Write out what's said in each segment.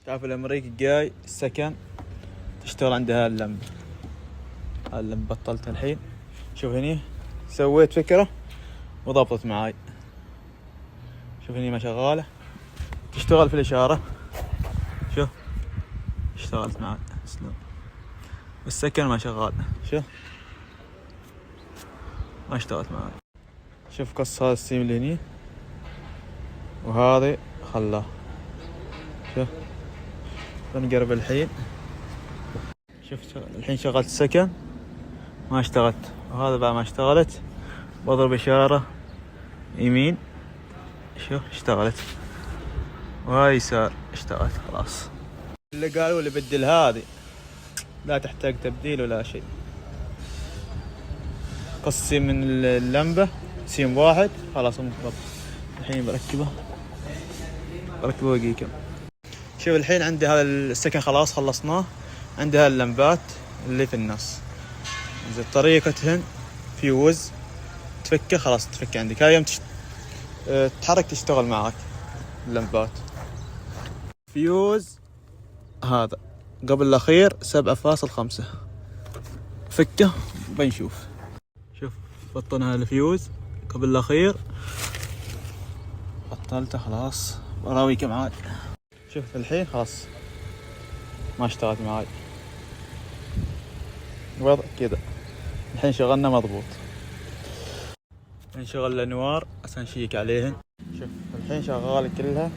تعرف الامريكي جاي السكن تشتغل عندها اللمبة. اللمبة بطلتها الحين. شوف هني سويت فكرة وضبطت معاي. شوف هني ما شغالة تشتغل في الإشارة. شوف اشتغلت معاي سلام. والسكن ما شغال. شوف ما اشتغلت معاي. شوف قص هذا السيم اللي هني وهذا خلاه. شوف بنقرب الحين. شوف الحين شغلت السكن ما اشتغلت، وهذا بعد ما اشتغلت بضرب إشارة يمين. شوف اشتغلت، وهاي يسار اشتغلت خلاص. اللي قالوا لي بدل هذه لا تحتاج تبديل ولا شيء. قص سيم من اللمبة سيم واحد خلاص مضبوط. الحين بركبه دقيقة. شوف الحين عندي هذا السكن خلاص خلصناه. عندي هاي اللمبات اللي في النص زي طريقتهن فيوز تفكه خلاص تفك عندك. هاي يوم تتحرك تشتغل معك اللمبات. فيوز هذا قبل الأخير 7.5 فكه بنشوف. شوف بطلنا الفيوز قبل الأخير بطلته خلاص براويك معاي. شوف الحين خلاص ما اشتغلت معاي وضع كذا. الحين شغلنا مضبوط. نشغل الأنوار عشان نشيك عليهن. شوف الحين شغال كلها.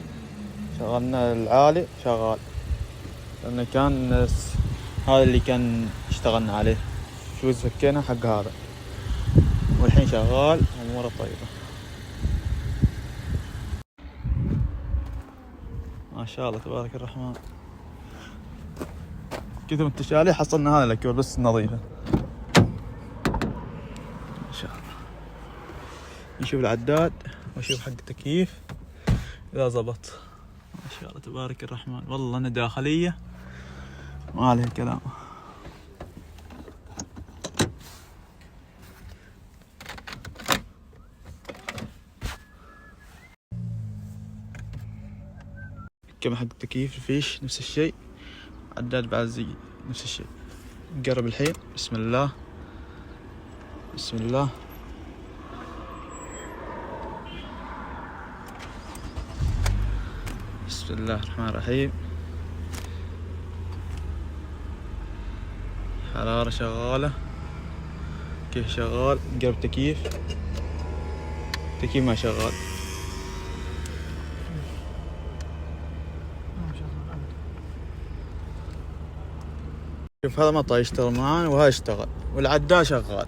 شغلنا العالي شغال لأنه كان هذا اللي كان اشتغلنا عليه. فيوز فكينا حق هذا والحين شغال أموره طيبة ما شاء الله تبارك الرحمن. كثر من التشالي حصلنا هذا الأكيور بس نظيفة ما شاء الله. نشوف العداد ونشوف حق التكييف إذا زبط ما شاء الله تبارك الرحمن. والله أنا داخلية ما عليه كلام. كم حق التكييف الفيش نفس الشيء. عداد بعد زي نفس الشيء. نقرب الحين. بسم الله بسم الله. بسم الله الرحمن الرحيم. حرارة شغالة. كيف شغال. نقرب تكييف. تكييف ما شغال. شوف هذا مطعم يشتغل معانا وهذا يشتغل والعداد شغال.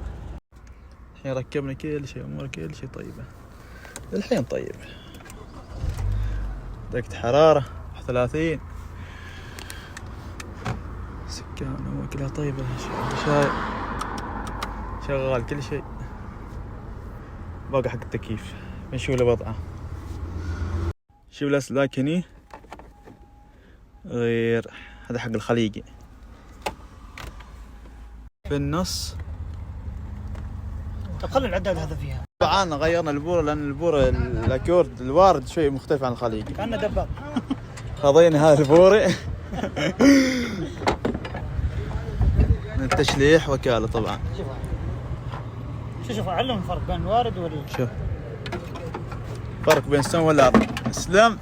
الحين ركبنا كل شيء امور كل شيء طيبة. الحين طيب. درجة حرارة 31. سكان كلها طيبة. شاي شغال كل شيء. باقي حق التكييف بنشوف له وضعه. شوف الأسلاك هني غير هذا حق الخليجي في النص. طب خلي العداد هذا فيها. طبعا غيرنا البورة لأن البورة الأكورد الوارد شوي مختلف عن الخليجي. كأنه دباب. خذينا هذا البورة من التشليح وكالة طبعا. شوف علم الفرق بين الوارد شوف فرق بين السماء والأرض. اسلام